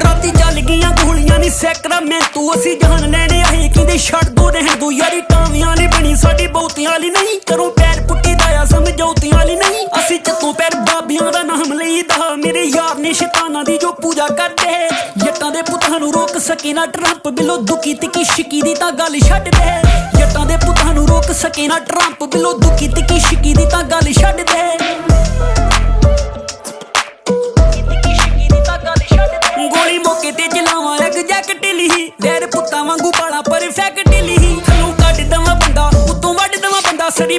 राती चल गईयां गोलियां नी सैक्रामेंटो असी जान लैने आए कि छड़ दो रहन दो यारी टावियां नी बनी साडी बहुतियां वाली नहीं करो पैर पुट्टी दाया समझौतियां वाली नहीं असी चत्तों पैर बाबियां दा नाम लईदा मेरे यार ने शैतानां दी जो पूजा करदे जट्टां दे पुत्तां नूं रोक सके ना ट्रंप बिलो दुखी तिकी शिकी दी तां गल छड्ड दे जट्टां दे पुत्तां नूं रोक सके ना ट्रंप बिलो दुखी तिकी शिकी दी तां गल छड्ड दे गोली मौके ते चलावां एग्जैक्ट ढिली वैर पुत्तां वांगू पाला परफेक्ट ढिली थल्लों कड्ड दवां बंदा उत्तों वड्ड दवां बंदा सड़ी